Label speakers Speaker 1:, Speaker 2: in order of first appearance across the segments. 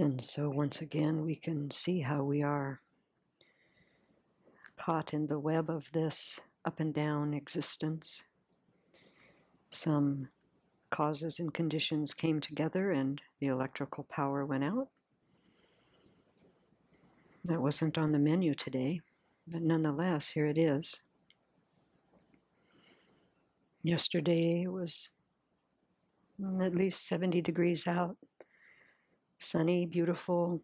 Speaker 1: And so once again, we can see how we are caught in the web of this up and down existence. Some causes and conditions came together and the electrical power went out. That wasn't on the menu today, but nonetheless, here it is. Yesterday was at least 70 degrees out, sunny, beautiful,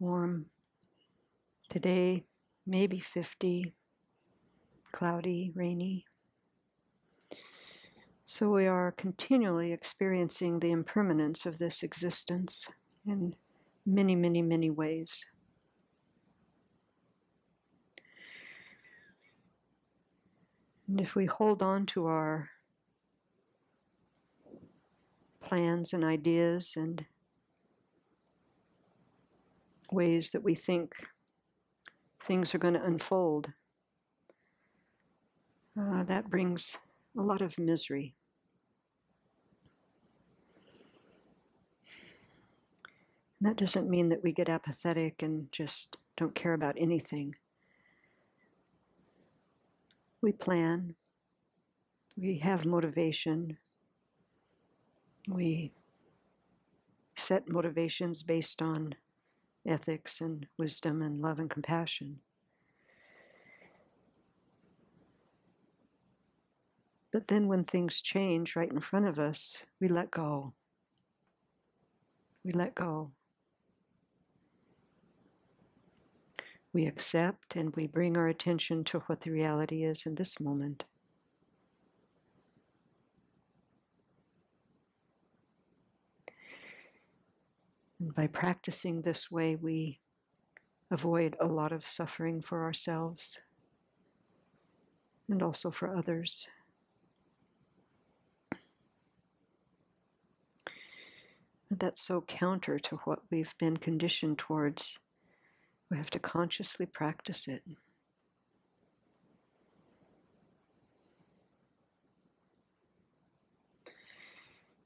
Speaker 1: warm. Today, maybe 50, cloudy, rainy. So we are continually experiencing the impermanence of this existence in many, many, many ways. And if we hold on to our plans and ideas and ways that we think things are going to unfold, that brings a lot of misery. And that doesn't mean that we get apathetic and just don't care about anything. We plan, we have motivation, we set motivations based on ethics and wisdom and love and compassion. But then when things change right in front of us, we let go. We let go. We accept and we bring our attention to what the reality is in this moment. And by practicing this way, we avoid a lot of suffering for ourselves and also for others. And that's so counter to what we've been conditioned towards. We have to consciously practice it.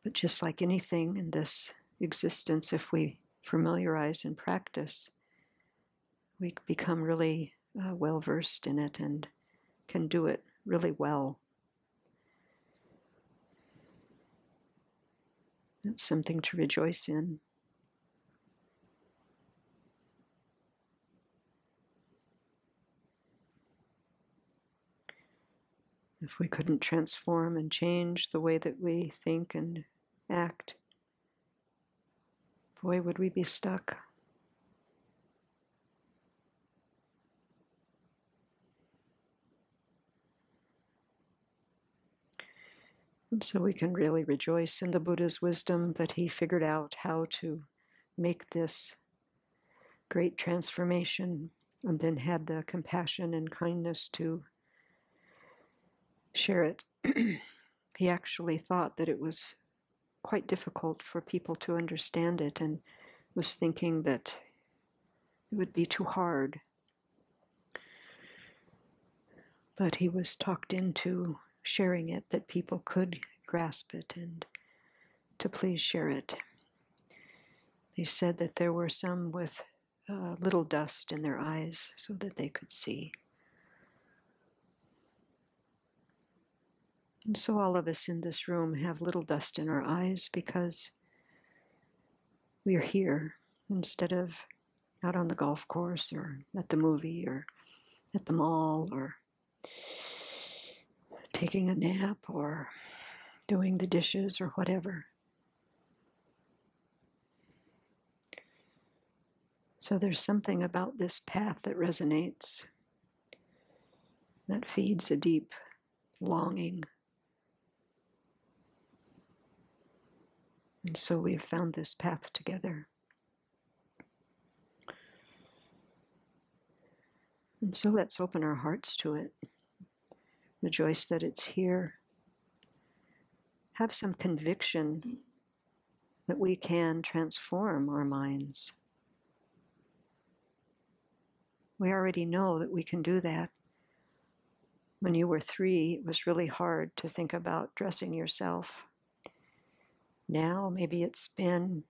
Speaker 1: But just like anything in this existence, if we familiarize and practice, we become really well-versed in it and can do it really well. It's something to rejoice in. If we couldn't transform and change the way that we think and act, boy, would we be stuck. And so we can really rejoice in the Buddha's wisdom that he figured out how to make this great transformation and then had the compassion and kindness to share it. He actually thought that it was quite difficult for people to understand it and was thinking that it would be too hard. But he was talked into sharing it, that people could grasp it and to please share it. They said that there were some with little dust in their eyes so that they could see. And so all of us in this room have little dust in our eyes because we are here instead of out on the golf course or at the movie or at the mall or taking a nap or doing the dishes or whatever. So there's something about this path that resonates, that feeds a deep longing. And so we've found this path together. And so let's open our hearts to it. Rejoice that it's here. Have some conviction that we can transform our minds. We already know that we can do that. When you were 3, it was really hard to think about dressing yourself. Now, maybe it's been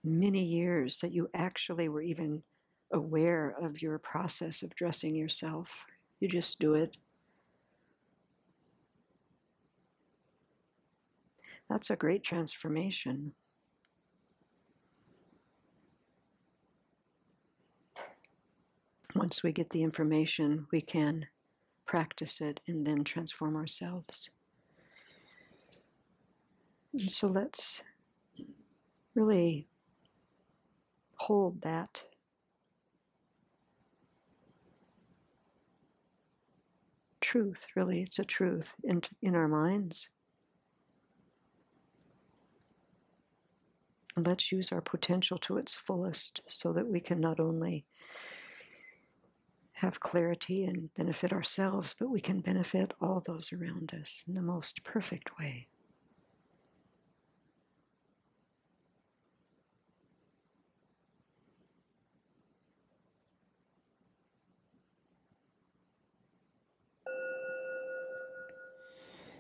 Speaker 1: many years that you actually were even aware of your process of dressing yourself. You just do it. That's a great transformation. Once we get the information, we can practice it and then transform ourselves. And so let's really hold that truth, really, it's a truth in our minds. And let's use our potential to its fullest so that we can not only have clarity and benefit ourselves, but we can benefit all those around us in the most perfect way.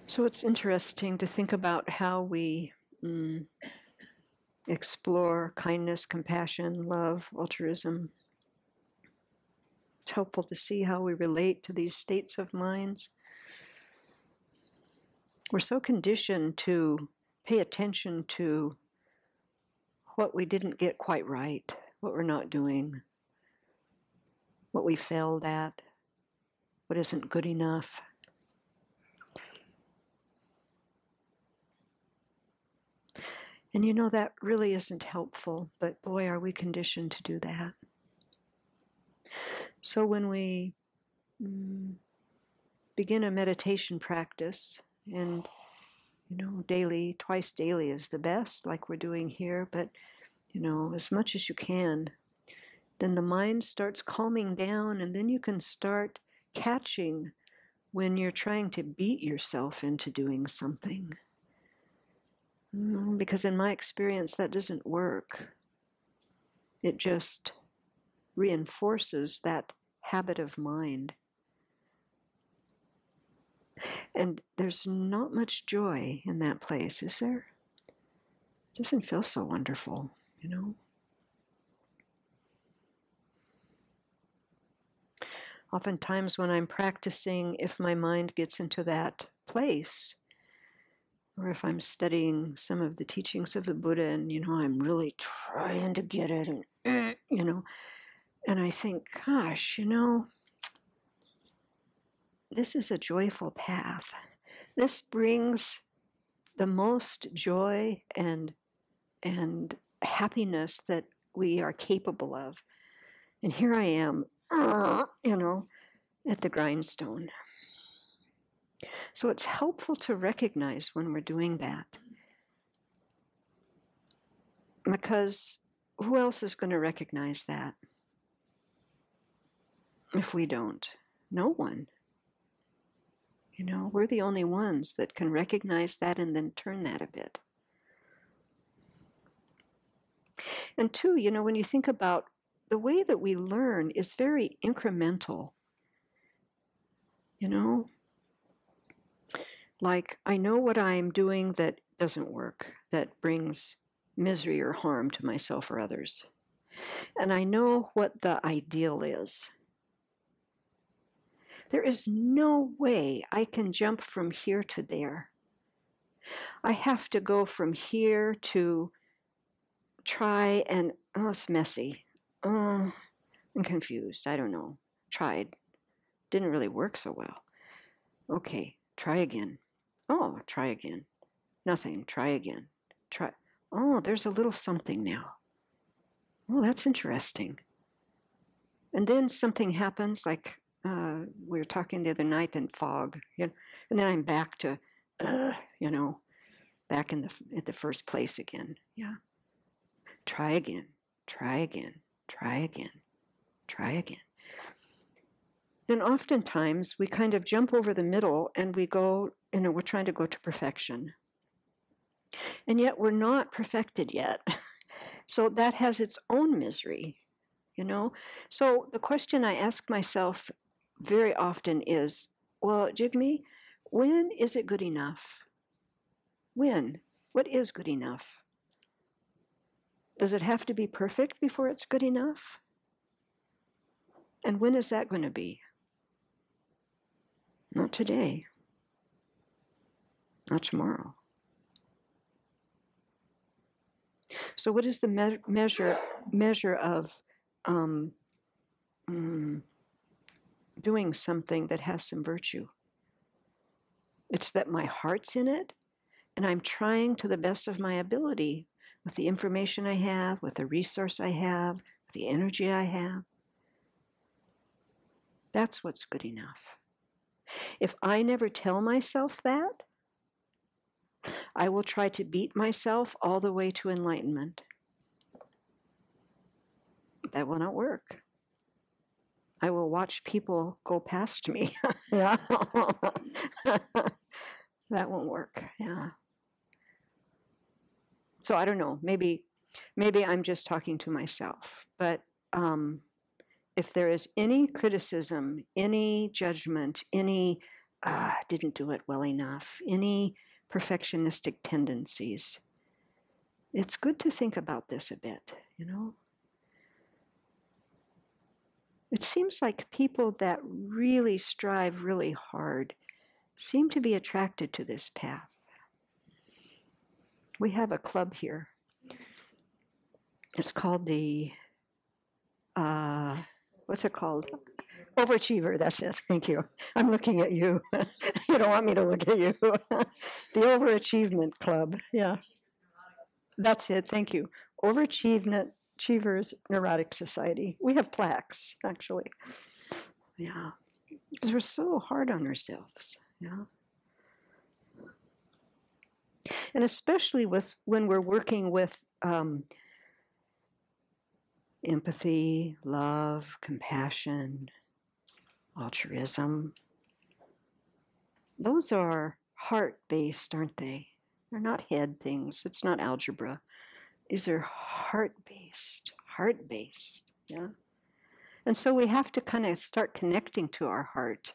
Speaker 1: So it's interesting to think about how we explore kindness, compassion, love, altruism. It's helpful to see how we relate to these states of minds. We're so conditioned to pay attention to what we didn't get quite right, what we're not doing, what we failed at, what isn't good enough. And you know, that really isn't helpful, but boy, are we conditioned to do that. So when we begin a meditation practice, and daily, twice daily is the best, like we're doing here, but as much as you can, then the mind starts calming down, and then you can start catching when you're trying to beat yourself into doing something. Because in my experience, that doesn't work. It just reinforces that habit of mind. And there's not much joy in that place, is there? It doesn't feel so wonderful, Oftentimes when I'm practicing, if my mind gets into that place, or if I'm studying some of the teachings of the Buddha and, I'm really trying to get it and, and I think, gosh, this is a joyful path. This brings the most joy and happiness that we are capable of. And here I am, at the grindstone. So it's helpful to recognize when we're doing that. Because who else is going to recognize that if we don't? No one. We're the only ones that can recognize that and then turn that a bit. And two, when you think about the way that we learn is very incremental. Like, I know what I'm doing that doesn't work, that brings misery or harm to myself or others. And I know what the ideal is. There is no way I can jump from here to there. I have to go from here to try and, it's messy. I'm confused. I don't know. Tried. Didn't really work so well. Okay, try again. Oh, try again. Nothing. Try again. Try. Oh, there's a little something now. Oh, that's interesting. And then something happens, like we were talking the other night, then fog, and then I'm back to, back at the first place again. Yeah. Try again. Try again. Try again. Try again. Then oftentimes we kind of jump over the middle and we go, we're trying to go to perfection. And yet we're not perfected yet. So that has its own misery, So the question I ask myself very often is, well, Jigme, when is it good enough? When? What is good enough? Does it have to be perfect before it's good enough? And when is that going to be? Not today. Not tomorrow. So what is the measure of doing something that has some virtue? It's that my heart's in it, and I'm trying to the best of my ability with the information I have, with the resource I have, with the energy I have. That's what's good enough. If I never tell myself that, I will try to beat myself all the way to enlightenment. That will not work. I will watch people go past me. Yeah. That won't work. Yeah. So I don't know. Maybe I'm just talking to myself. But if there is any criticism, any judgment, any didn't do it well enough, any perfectionistic tendencies, it's good to think about this a bit, you know? It seems like people that really strive really hard seem to be attracted to this path. We have a club here. It's called the, what's it called? Overachiever, that's it, thank you. I'm looking at you. You don't want me to look at you. The Overachievement Club, yeah. That's it, thank you. Overachievers Neurotic Society. We have plaques, actually. Yeah, because we're so hard on ourselves, yeah. And especially when we're working with empathy, love, compassion, altruism. Those are heart-based, aren't they? They're not head things. It's not algebra. These are heart-based, yeah? And so we have to kind of start connecting to our heart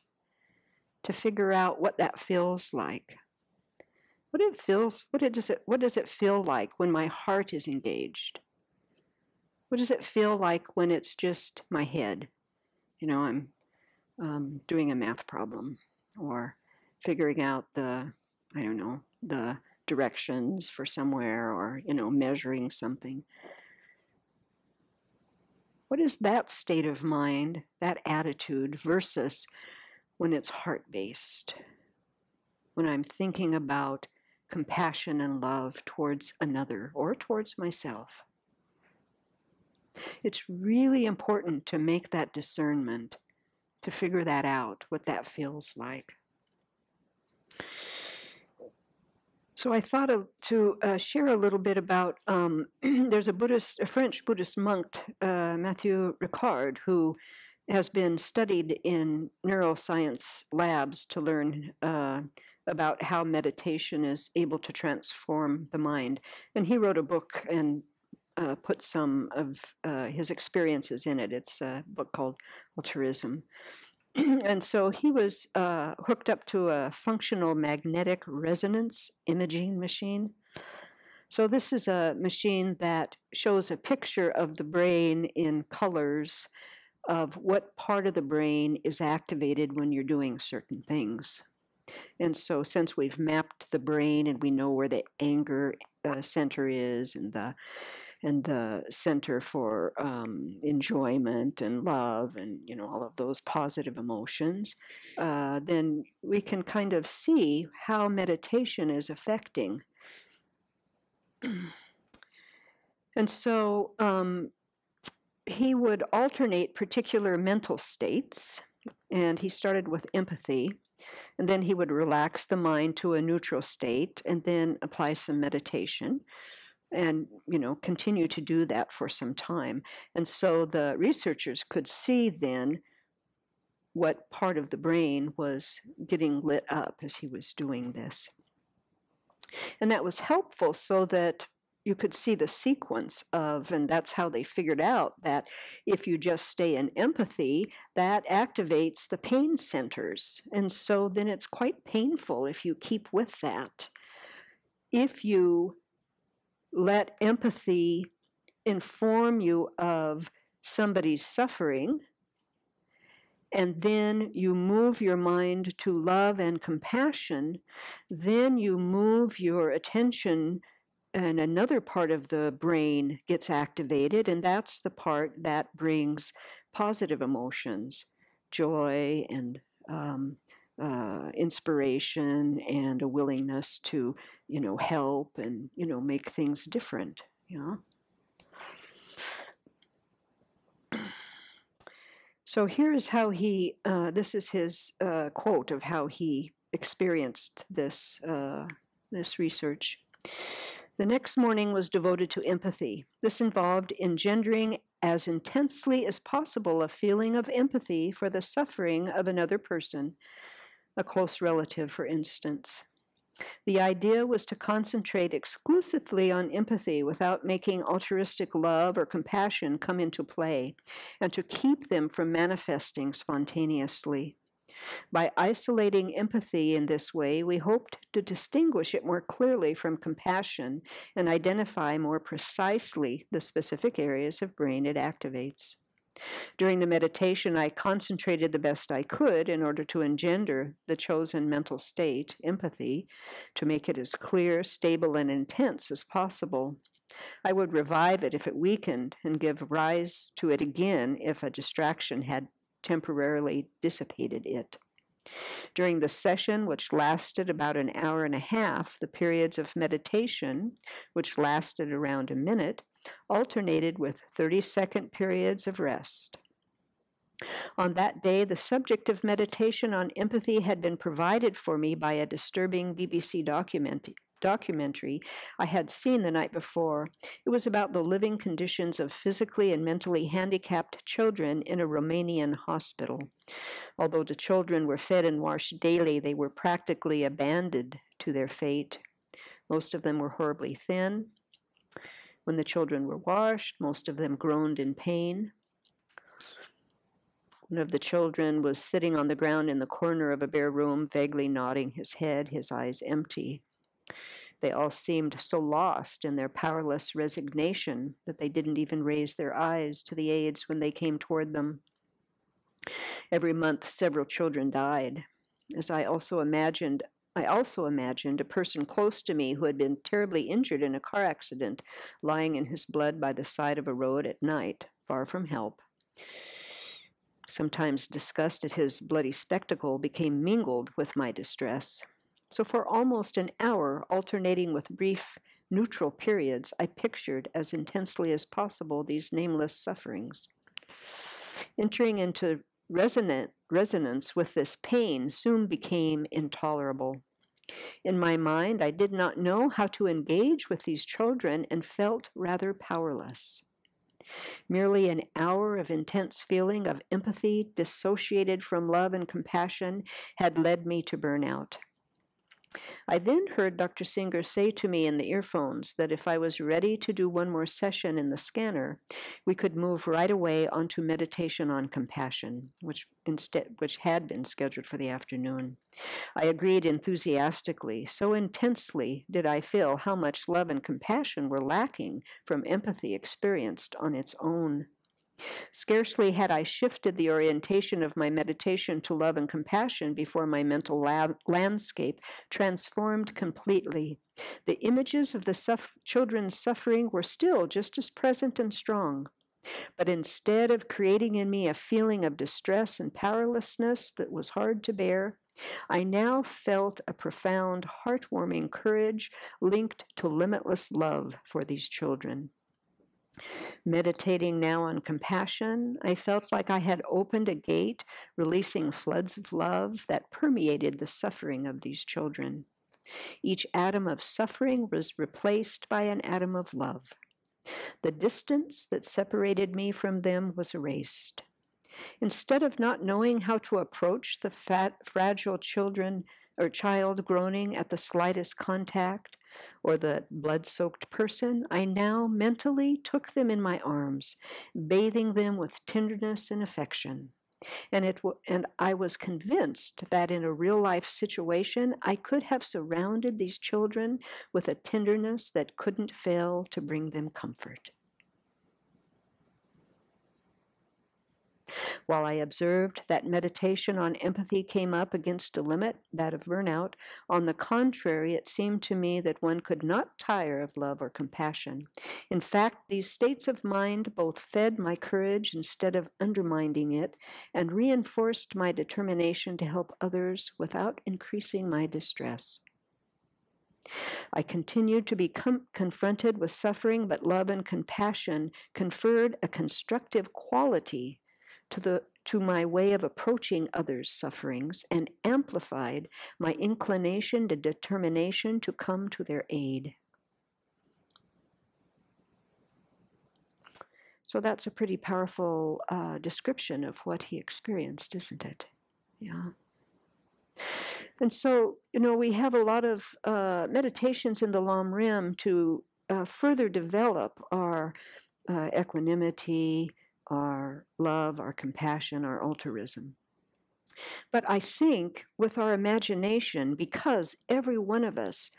Speaker 1: to figure out what that feels like. What does it feel like when my heart is engaged? What does it feel like when it's just my head? You know, I'm doing a math problem or figuring out the directions for somewhere, or, you know, measuring something. What is that state of mind, that attitude, versus when it's heart-based? When I'm thinking about compassion and love towards another or towards myself. It's really important to make that discernment, to figure that out, what that feels like. So I thought to share a little bit about, there's a French Buddhist monk, Mathieu Ricard, who has been studied in neuroscience labs to learn about how meditation is able to transform the mind. And he wrote a book and put some of his experiences in it. It's a book called Altruism. And so he was hooked up to a functional magnetic resonance imaging machine. So this is a machine that shows a picture of the brain in colors of what part of the brain is activated when you're doing certain things. And so since we've mapped the brain and we know where the anger center is, and the center for enjoyment and love and, you know, all of those positive emotions, then we can kind of see how meditation is affecting. And so he would alternate particular mental states, and he started with empathy, and then he would relax the mind to a neutral state and then apply some meditation and, you know, continue to do that for some time. And so the researchers could see then what part of the brain was getting lit up as he was doing this. And that was helpful so that you could see the sequence of, and that's how they figured out that if you just stay in empathy, that activates the pain centers. And so then it's quite painful if you keep with that. If you let empathy inform you of somebody's suffering, and then you move your mind to love and compassion, then you move your attention and another part of the brain gets activated, and that's the part that brings positive emotions, joy and inspiration and a willingness to, help and, make things different, So here's how this is his quote of how he experienced this research. The next morning was devoted to empathy. This involved engendering as intensely as possible a feeling of empathy for the suffering of another person, a close relative, for instance. The idea was to concentrate exclusively on empathy without making altruistic love or compassion come into play, and to keep them from manifesting spontaneously. By isolating empathy in this way, we hoped to distinguish it more clearly from compassion and identify more precisely the specific areas of brain it activates. During the meditation, I concentrated the best I could in order to engender the chosen mental state, empathy, to make it as clear, stable, and intense as possible. I would revive it if it weakened and give rise to it again if a distraction had temporarily dissipated it. During the session, which lasted about an hour and a half, the periods of meditation, which lasted around a minute, alternated with 30-second periods of rest. On that day, the subject of meditation on empathy had been provided for me by a disturbing BBC documentary I had seen the night before. It was about the living conditions of physically and mentally handicapped children in a Romanian hospital. Although the children were fed and washed daily, they were practically abandoned to their fate. Most of them were horribly thin. When the children were washed, most of them groaned in pain. One of the children was sitting on the ground in the corner of a bare room, vaguely nodding his head, his eyes empty. They all seemed so lost in their powerless resignation that they didn't even raise their eyes to the aides when they came toward them. Every month, several children died. I also imagined a person close to me who had been terribly injured in a car accident, lying in his blood by the side of a road at night, far from help. Sometimes disgust at his bloody spectacle became mingled with my distress. So for almost an hour, alternating with brief, neutral periods, I pictured as intensely as possible these nameless sufferings. Entering into resonance with this pain soon became intolerable. In my mind, I did not know how to engage with these children and felt rather powerless. Merely an hour of intense feeling of empathy, dissociated from love and compassion, had led me to burnout. I then heard Dr. Singer say to me in the earphones that if I was ready to do one more session in the scanner, we could move right away onto meditation on compassion, which had been scheduled for the afternoon. I agreed enthusiastically. So intensely did I feel how much love and compassion were lacking from empathy experienced on its own. Scarcely had I shifted the orientation of my meditation to love and compassion before my mental landscape transformed completely. The images of the children's suffering were still just as present and strong. But instead of creating in me a feeling of distress and powerlessness that was hard to bear, I now felt a profound, heartwarming courage linked to limitless love for these children. Meditating now on compassion, I felt like I had opened a gate, releasing floods of love that permeated the suffering of these children. Each atom of suffering was replaced by an atom of love. The distance that separated me from them was erased. Instead of not knowing how to approach the fragile child groaning at the slightest contact, or the blood-soaked person, I now mentally took them in my arms, bathing them with tenderness and affection. And I was convinced that in a real-life situation, I could have surrounded these children with a tenderness that couldn't fail to bring them comfort. While I observed that meditation on empathy came up against a limit, that of burnout, on the contrary, it seemed to me that one could not tire of love or compassion. In fact, these states of mind both fed my courage instead of undermining it, and reinforced my determination to help others without increasing my distress. I continued to be confronted with suffering, but love and compassion conferred a constructive quality to my way of approaching others' sufferings and amplified my inclination and determination to come to their aid. So that's a pretty powerful description of what he experienced, isn't it? Yeah. And so, we have a lot of meditations in the Lam Rim to further develop our equanimity, our love, our compassion, our altruism. But I think with our imagination, because every one of us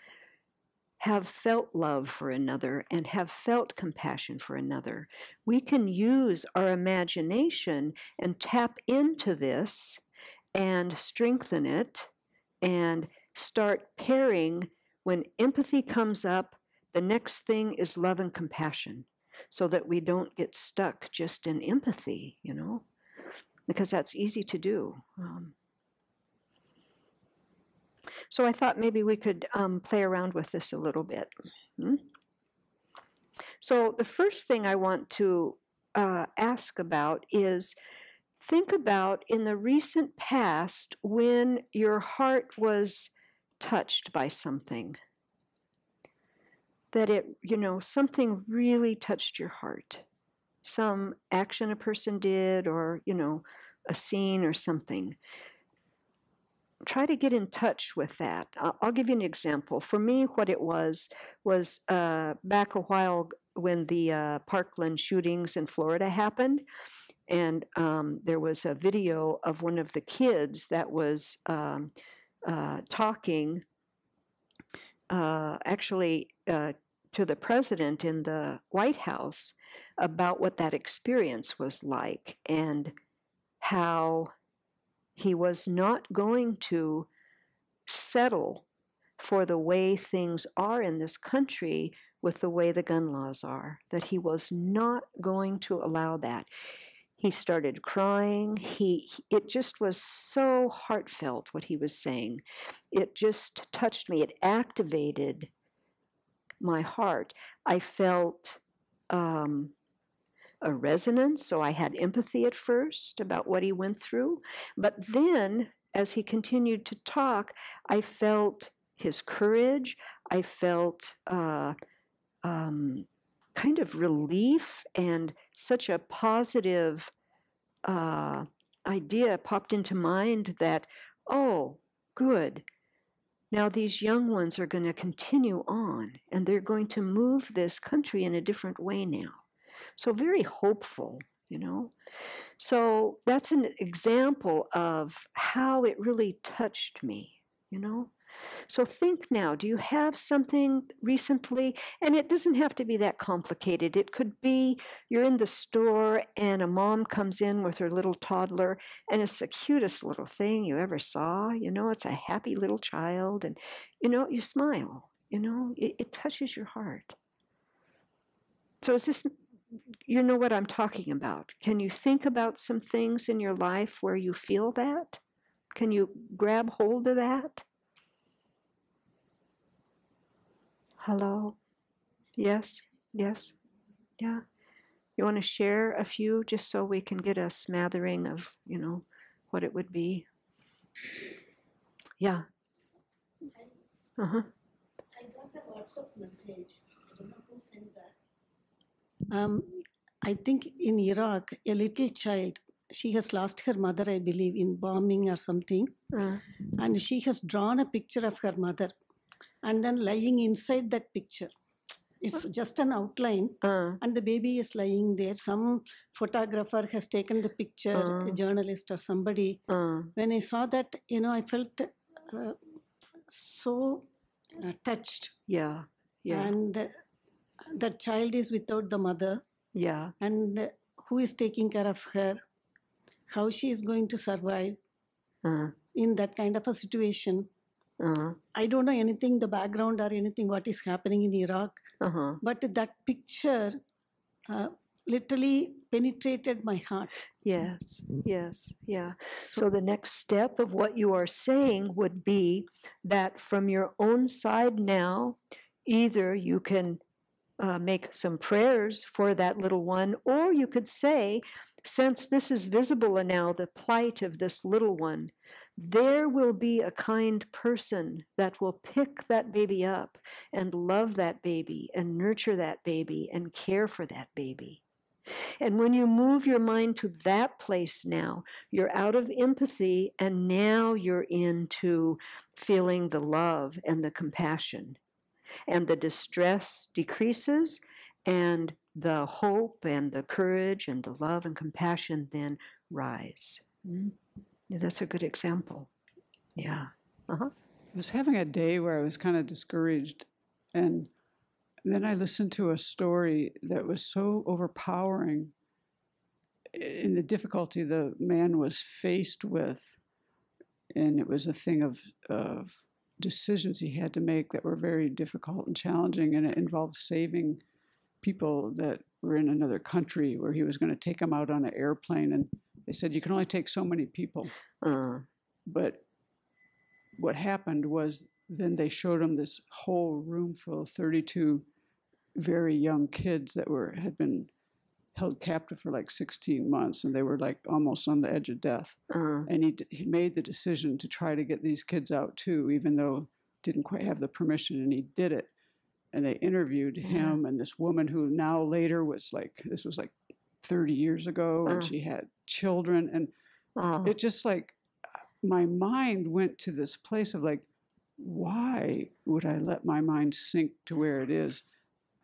Speaker 1: have felt love for another and have felt compassion for another, we can use our imagination and tap into this and strengthen it and start pairing. When empathy comes up, the next thing is love and compassion, so that we don't get stuck just in empathy, because that's easy to do. So I thought maybe we could play around with this a little bit. So the first thing I want to ask about is, think about in the recent past when your heart was touched by something. That something really touched your heart. Some action a person did, or, a scene or something. Try to get in touch with that. I'll give you an example. For me, what it was back a while when the Parkland shootings in Florida happened. And there was a video of one of the kids that was talking to the president in the White House about what that experience was like and how he was not going to settle for the way things are in this country with the way the gun laws are, that he was not going to allow that. He started crying. It just was so heartfelt what he was saying. It just touched me. It activated my heart. I felt a resonance, so I had empathy at first about what he went through. But then, as he continued to talk, I felt his courage. I felt kind of relief, and such a positive idea popped into mind that, oh, good. Now these young ones are going to continue on, and they're going to move this country in a different way now. So very hopeful, So that's an example of how it really touched me, So think now, do you have something recently? And it doesn't have to be that complicated. It could be you're in the store and a mom comes in with her little toddler, and it's the cutest little thing you ever saw. It's a happy little child, and, you smile, it touches your heart. So is this, you know what I'm talking about? Can you think about some things in your life where you feel that? Can you grab hold of that? Hello? Yes? Yes? Yeah? You want to share a few just so we can get a smattering of, what it would be? Yeah. Uh-huh.
Speaker 2: I got a WhatsApp message. I don't know who sent that. I think in Iraq, a little child, she has lost her mother, I believe, in bombing or something. And she has drawn a picture of her mother. And then lying inside that picture, it's just an outline, and the baby is lying there. Some photographer has taken the picture, a journalist or somebody. When I saw that, I felt so touched.
Speaker 1: Yeah.
Speaker 2: And that child is without the mother.
Speaker 1: Yeah.
Speaker 2: And who is taking care of her? how she is going to survive
Speaker 1: Uh-huh.
Speaker 2: in that kind of a situation.
Speaker 1: Uh-huh.
Speaker 2: I don't know anything, the background or anything, what is happening in Iraq,
Speaker 1: Uh-huh.
Speaker 2: but that picture literally penetrated my heart.
Speaker 1: Yes, yes, yeah. So the next step of what you are saying would be that from your own side now, either you can make some prayers for that little one, or you could say, since this is visible now, the plight of this little one, there will be a kind person that will pick that baby up and love that baby and nurture that baby and care for that baby. And when you move your mind to that place now, you're out of empathy and now you're into feeling the love and the compassion. And the distress decreases, and the hope and the courage and the love and compassion then rise. Yeah, that's a good example. Yeah. Uh-huh.
Speaker 3: I was having a day where I was kind of discouraged, and then I listened to a story that was so overpowering in the difficulty the man was faced with, and it was a thing of decisions he had to make that were very difficult and challenging, and it involved saving people that were in another country where he was going to take them out on an airplane, and they said you can only take so many people. But what happened was then they showed him this whole room full of 32 very young kids that had been held captive for like 16 months, and they were like almost on the edge of death. And he made the decision to try to get these kids out too, even though didn't quite have the permission, and he did it. And they interviewed him and this woman who now later was like, this was like 30 years ago, and she had children, and it just like, my mind went to this place of like, why would I let my mind sink to where it is?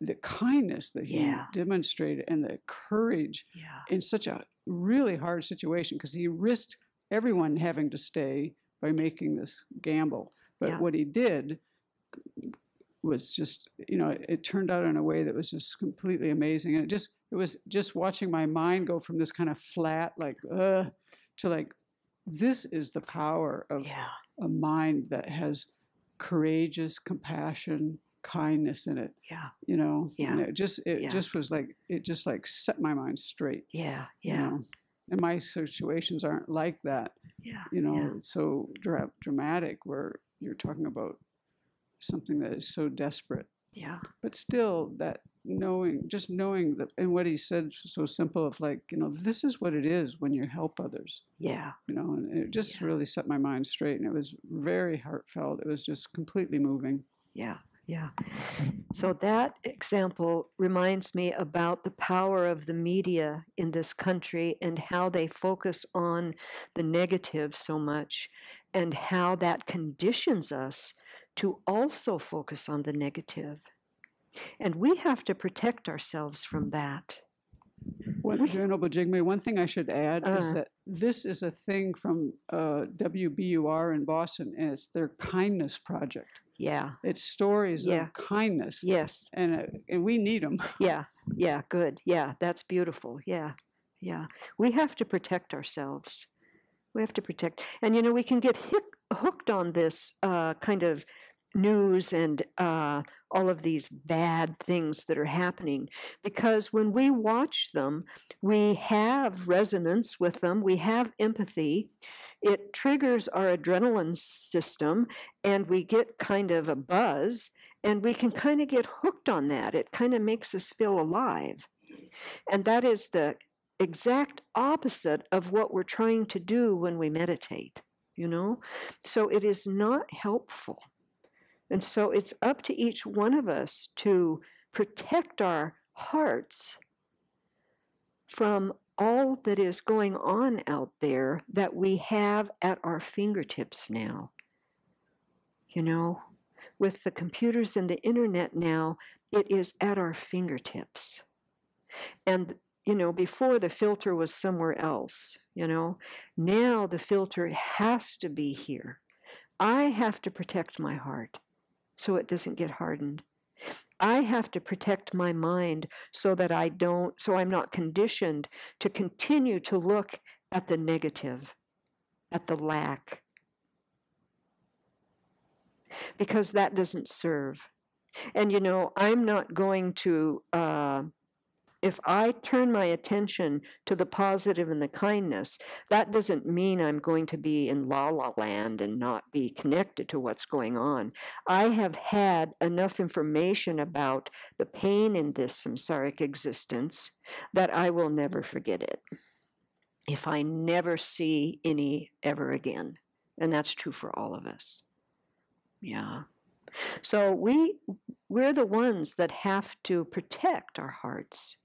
Speaker 3: The kindness that he demonstrated and the courage in such a really hard situation, because he risked everyone having to stay by making this gamble. But what he did was just, it turned out in a way that was just completely amazing. And it was just watching my mind go from this kind of flat, like, to like, this is the power of a mind that has courageous compassion, kindness in it. And it just was like, it just like set my mind straight. And my situations aren't like that. It's so dramatic where you're talking about something that is so desperate. But still, that knowing that, and what he said so simple of like, this is what it is when you help others. And it just really set my mind straight, and it was very heartfelt. It was just completely moving.
Speaker 1: So that example reminds me about the power of the media in this country and how they focus on the negative so much, and how that conditions us to also focus on the negative. And we have to protect ourselves from that.
Speaker 3: Venerable Jigme, one thing I should add is that this is a thing from WBUR in Boston, and it's their kindness project. It's stories of kindness. And we need them.
Speaker 1: Good. That's beautiful. We have to protect ourselves. We have to protect. And, we can get hooked on this kind of news and all of these bad things that are happening, because when we watch them, we have resonance with them, we have empathy, it triggers our adrenaline system, and we get kind of a buzz, and we can kind of get hooked on that. It kind of makes us feel alive. And that is the exact opposite of what we're trying to do when we meditate, So it is not helpful. And so it's up to each one of us to protect our hearts from all that is going on out there that we have at our fingertips now. With the computers and the internet now, it is at our fingertips. And, before the filter was somewhere else, now the filter has to be here. I have to protect my heart so it doesn't get hardened. I have to protect my mind so that I'm not conditioned to continue to look at the negative, at the lack, because that doesn't serve. And you know, I'm not going to, if I turn my attention to the positive and the kindness, that doesn't mean I'm going to be in la la land and not be connected to what's going on. I have had enough information about the pain in this samsaric existence that I will never forget it if I never see any ever again. And that's true for all of us. Yeah. So we're the ones that have to protect our hearts.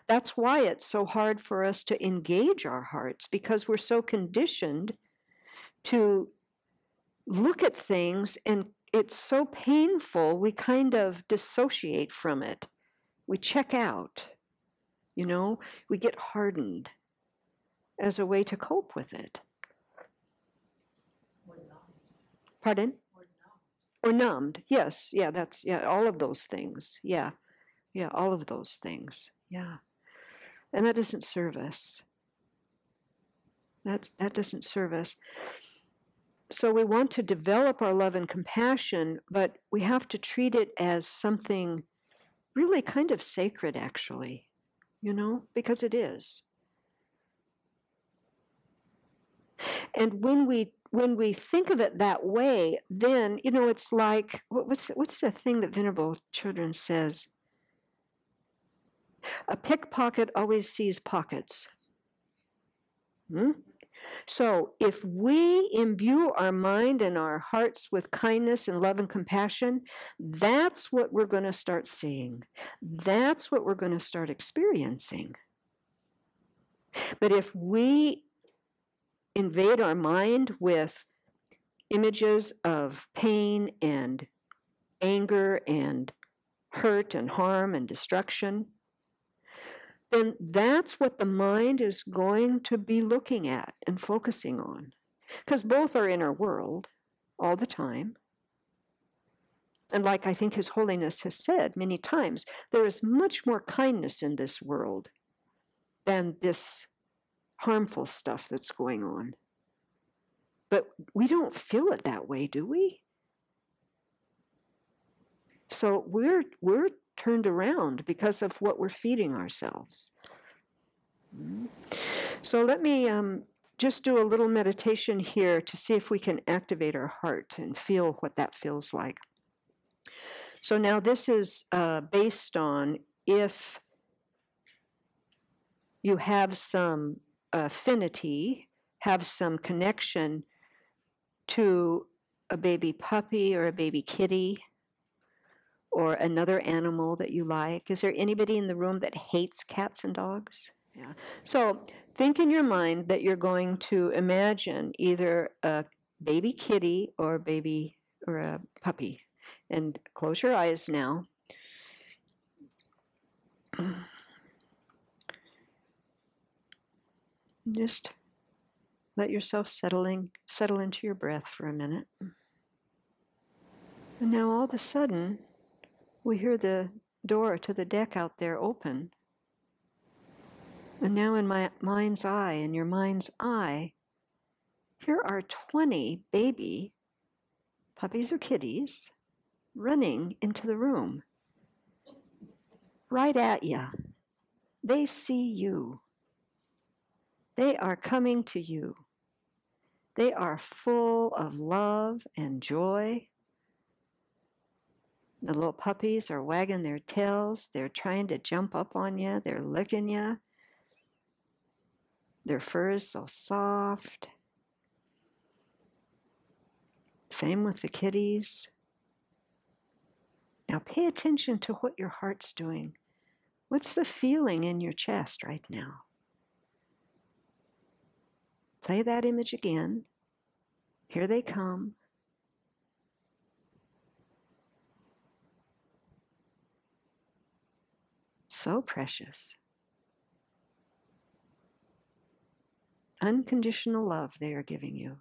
Speaker 1: That's why it's so hard for us to engage our hearts, because we're so conditioned to look at things and it's so painful, we kind of dissociate from it. We check out, you know, we get hardened as a way to cope with it. Pardon? Or numbed, yes, yeah, that's, yeah, all of those things, yeah, all of those things, yeah. And that doesn't serve us. That doesn't serve us. So we want to develop our love and compassion, but we have to treat it as something really kind of sacred, actually, you know, because it is. And when we think of it that way, then, you know, it's like, what's the thing that Venerable Children says? A pickpocket always sees pockets. So if we imbue our mind and our hearts with kindness and love and compassion, that's what we're going to start seeing. That's what we're going to start experiencing. But if we invade our mind with images of pain and anger and hurt and harm and destruction, then that's what the mind is going to be looking at and focusing on. Because both are in our world all the time. And like I think His Holiness has said many times, there is much more kindness in this world than this harmful stuff that's going on. But we don't feel it that way, do we? So we're turned around because of what we're feeding ourselves. So let me just do a little meditation here to see if we can activate our heart and feel what that feels like. So now this is based on if you have some affinity, have some connection to a baby puppy or a baby kitty, or another animal that you like. Is there anybody in the room that hates cats and dogs? Yeah. So think in your mind that you're going to imagine either a baby kitty or a puppy. And close your eyes now. Just let yourself settle into your breath for a minute. And now all of a sudden, we hear the door to the deck out there open. And now in my mind's eye, in your mind's eye, here are 20 baby puppies or kitties running into the room. Right at you. They see you. They are coming to you. They are full of love and joy. The little puppies are wagging their tails. They're trying to jump up on you. They're licking you. Their fur is so soft. Same with the kitties. Now pay attention to what your heart's doing. What's the feeling in your chest right now? Play that image again. Here they come. So precious. Unconditional love they are giving you.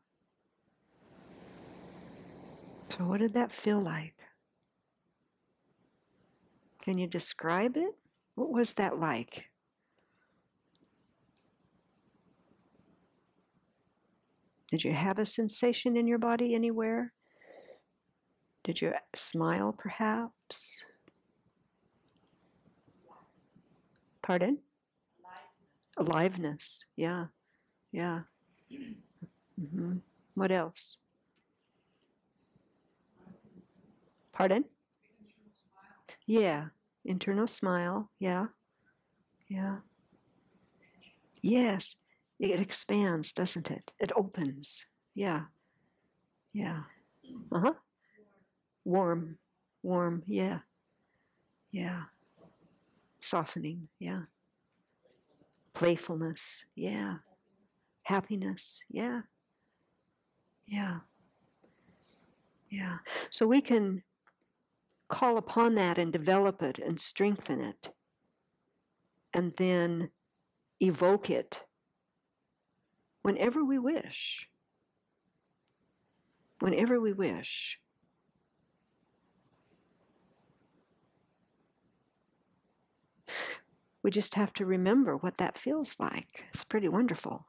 Speaker 1: So what did that feel like? Can you describe it? What was that like? Did you have a sensation in your body anywhere? Did you smile, perhaps? Pardon? Aliveness. Yeah. Yeah. Mm-hmm. What else? Pardon? Yeah. Internal smile. Yeah. Yeah. Yes. It expands, doesn't it? It opens. Yeah. Yeah. Uh-huh. Warm. Warm. Yeah. Yeah. Softening. Yeah. Playfulness. Yeah. Happiness. Yeah. Yeah. Yeah. So we can call upon that and develop it and strengthen it and then evoke it whenever we wish. Whenever we wish. We just have to remember what that feels like. It's pretty wonderful.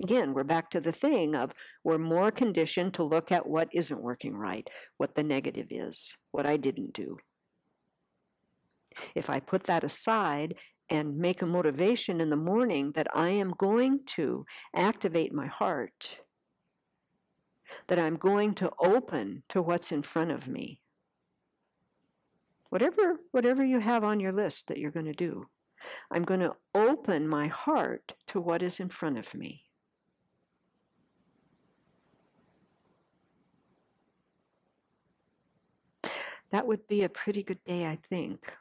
Speaker 1: Again, we're back to the thing of we're more conditioned to look at what isn't working right, what the negative is, what I didn't do. If I put that aside and make a motivation in the morning that I am going to activate my heart, that I'm going to open to what's in front of me, whatever you have on your list that you're going to do, I'm going to open my heart to what is in front of me. That would be a pretty good day, I think.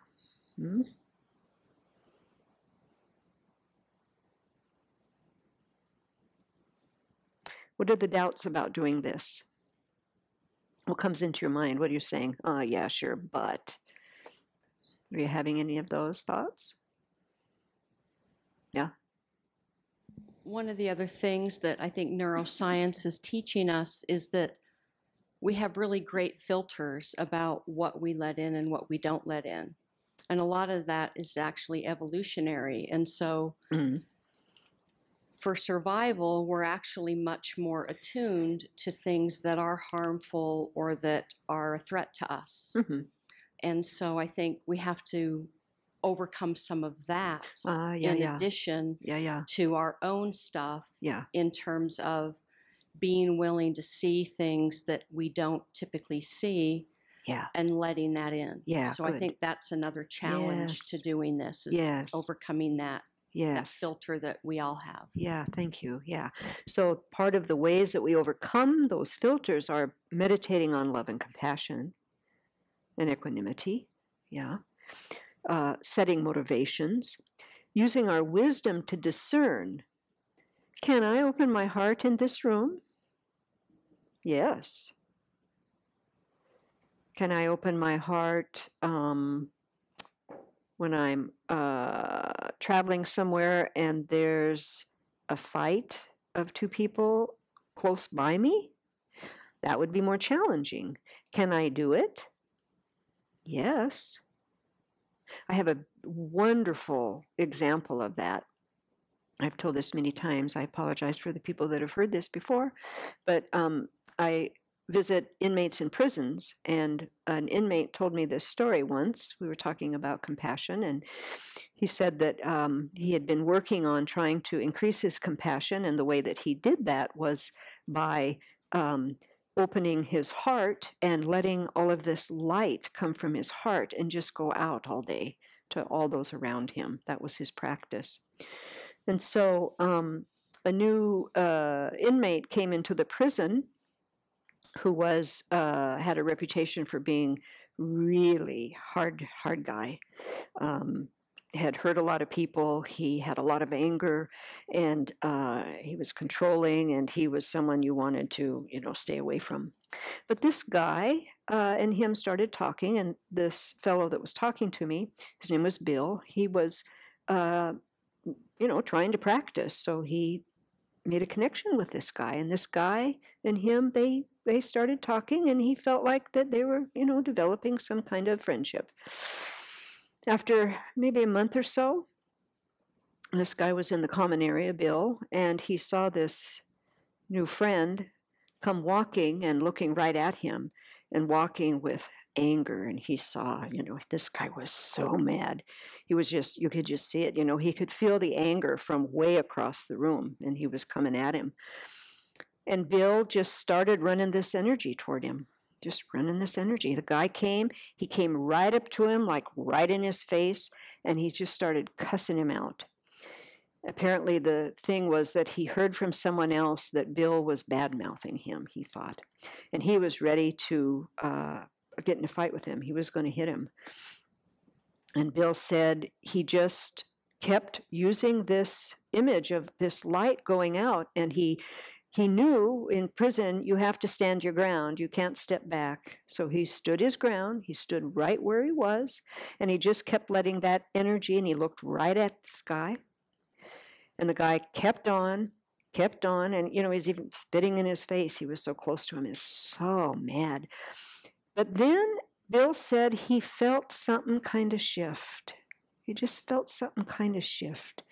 Speaker 1: What are the doubts about doing this? What comes into your mind? What are you saying? Oh, yeah, sure, but. Are you having any of those thoughts? Yeah.
Speaker 4: One of the other things that I think neuroscience is teaching us is that we have really great filters about what we let in and what we don't let in. And a lot of that is actually evolutionary. And so for survival, we're actually much more attuned to things that are harmful or that are a threat to us. And so I think we have to overcome some of that in addition to our own stuff in terms of being willing to see things that we don't typically see and letting that in. So I think that's another challenge to doing this is overcoming that filter that we all have.
Speaker 1: Yeah, thank you. Yeah. So part of the ways that we overcome those filters are meditating on love and compassion and equanimity. Yeah. Setting motivations, using our wisdom to discern. Can I open my heart in this room? Yes. Can I open my heart when I'm traveling somewhere and there's a fight of two people close by me? That would be more challenging. Can I do it? Yes. I have a wonderful example of that. I've told this many times. I apologize for the people that have heard this before, but I visit inmates in prisons, and an inmate told me this story once. We were talking about compassion, and he said that he had been working on trying to increase his compassion, and the way that he did that was by opening his heart and letting all of this light come from his heart and just go out all day to all those around him. That was his practice. And so a new inmate came into the prison who was had a reputation for being really hard guy. Had hurt a lot of people. He had a lot of anger, and he was controlling, and he was someone you wanted to, stay away from. But this guy and him started talking, and this fellow that was talking to me, his name was Bill, he was, trying to practice. So he made a connection with this guy, and this guy and him, they started talking, and he felt like that they were, developing some kind of friendship. After maybe a month or so, this guy was in the common area, Bill, and he saw this new friend come walking and looking right at him and walking with anger. And he saw, this guy was so mad. He was just, you could just see it, he could feel the anger from way across the room, and he was coming at him. And Bill just started running this energy toward him, just running this energy. The guy came, he came right up to him, like right in his face, and he just started cussing him out. Apparently the thing was that he heard from someone else that Bill was bad-mouthing him, he thought. And he was ready to get in a fight with him. He was going to hit him. And Bill said he just kept using this image of this light going out, and he knew in prison you have to stand your ground. You can't step back. So he stood his ground. He stood right where he was, and he just kept letting that energy, and he looked right at the sky. And the guy kept on, and, he's even spitting in his face. He was so close to him. He was so mad. But then Bill said he felt something kind of shift. He just felt something kind of shift.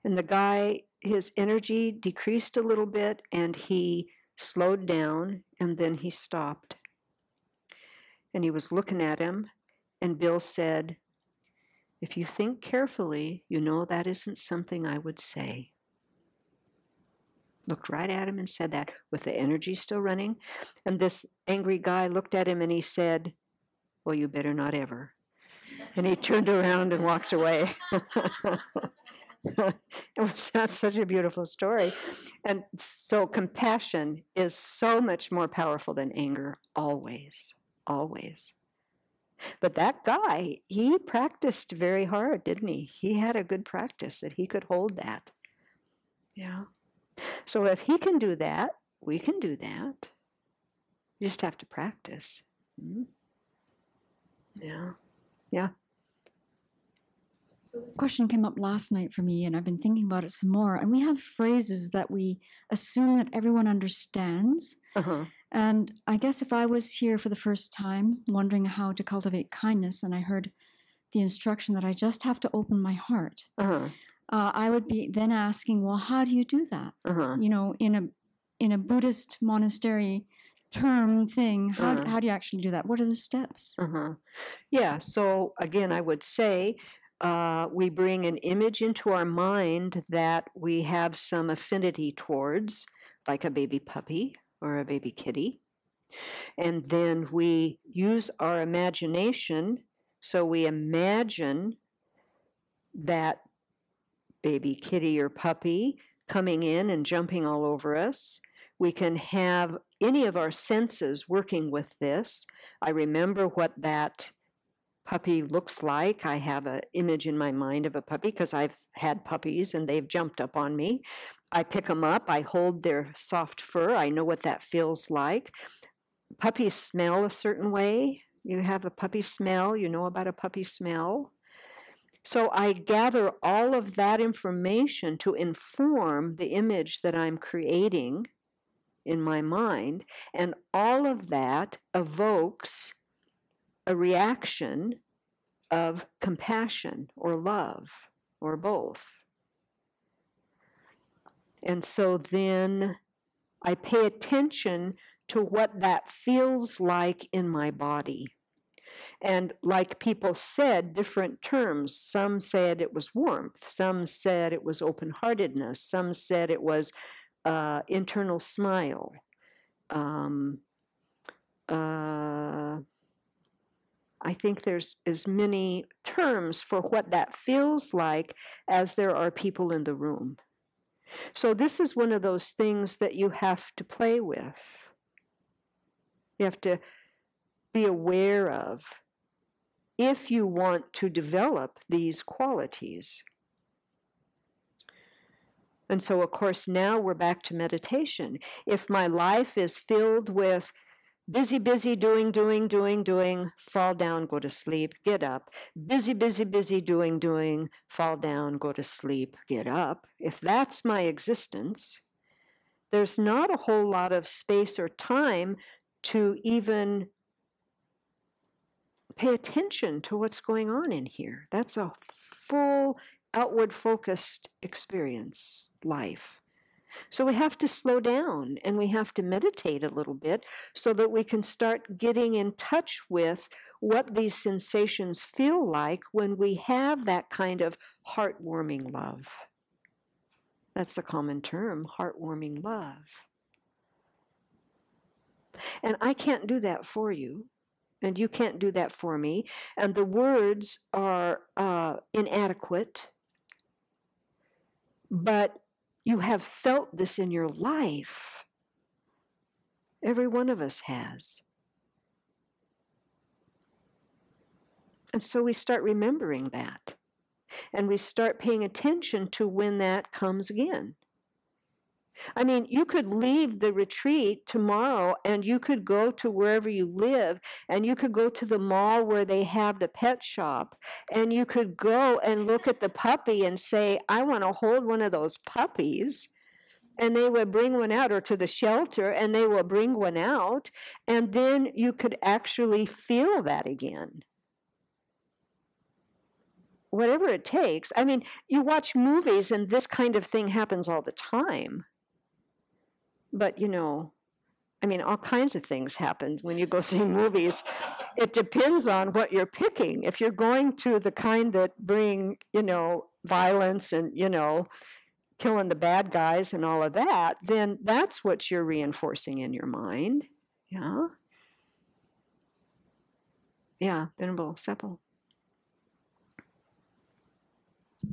Speaker 1: And the guy, his energy decreased a little bit, and he slowed down, and then he stopped. And he was looking at him, and Bill said, "If you think carefully, that isn't something I would say." Looked right at him and said that, with the energy still running. And this angry guy looked at him and he said, "Well, you better not ever." And he turned around and walked away. That's such a beautiful story. And so compassion is so much more powerful than anger, always, always. But that guy, he practiced very hard, didn't he? He had a good practice that he could hold that. Yeah. So if he can do that, we can do that. You just have to practice. Yeah. Yeah.
Speaker 5: So this question came up last night for me, and I've been thinking about it some more. And we have phrases that we assume that everyone understands.
Speaker 1: Uh-huh.
Speaker 5: And I guess if I was here for the first time, wondering how to cultivate kindness, and I heard the instruction that I just have to open my heart,
Speaker 1: Uh-huh.
Speaker 5: I would be then asking, well, how do you do that?
Speaker 1: Uh-huh.
Speaker 5: In a Buddhist monastery term thing, how do you actually do that? What are the steps?
Speaker 1: Uh-huh. Yeah, so again, I would say we bring an image into our mind that we have some affinity towards, like a baby puppy or a baby kitty. And then we use our imagination, so we imagine that baby kitty or puppy coming in and jumping all over us. We can have any of our senses working with this. I remember what that puppy looks like. I have an image in my mind of a puppy because I've had puppies and they've jumped up on me. I pick them up. I hold their soft fur. I know what that feels like. Puppies smell a certain way. You have a puppy smell. You know about a puppy smell. So I gather all of that information to inform the image that I'm creating in my mind, and all of that evokes a reaction of compassion or love or both. And so then I pay attention to what that feels like in my body. And like people said, different terms. Some said it was warmth. Some said it was open-heartedness. Some said it was internal smile. I think there's as many terms for what that feels like as there are people in the room. So this is one of those things that you have to play with. You have to be aware of if you want to develop these qualities. And so, of course, now we're back to meditation. If my life is filled with busy, doing, fall down, go to sleep, get up. Busy, doing, fall down, go to sleep, get up. If that's my existence, there's not a whole lot of space or time to even pay attention to what's going on in here. That's a full outward focused experience, life. So we have to slow down and we have to meditate a little bit so that we can start getting in touch with what these sensations feel like when we have that kind of heartwarming love. That's the common term, heartwarming love. And I can't do that for you, and you can't do that for me, and the words are inadequate, but you have felt this in your life. Every one of us has. And so we start remembering that. And we start paying attention to when that comes again. I mean, you could leave the retreat tomorrow and you could go to wherever you live, and you could go to the mall where they have the pet shop, and you could go and look at the puppy and say, I want to hold one of those puppies. And they would bring one out, or to the shelter, and they will bring one out, and then you could actually feel that again. Whatever it takes. I mean, you watch movies and this kind of thing happens all the time. But, you know, I mean, all kinds of things happen when you go see movies. It depends on what you're picking. If you're going to the kind that bring, you know, violence and, you know, killing the bad guys and all of that, then that's what you're reinforcing in your mind. Yeah? Yeah, Venerable Seppo.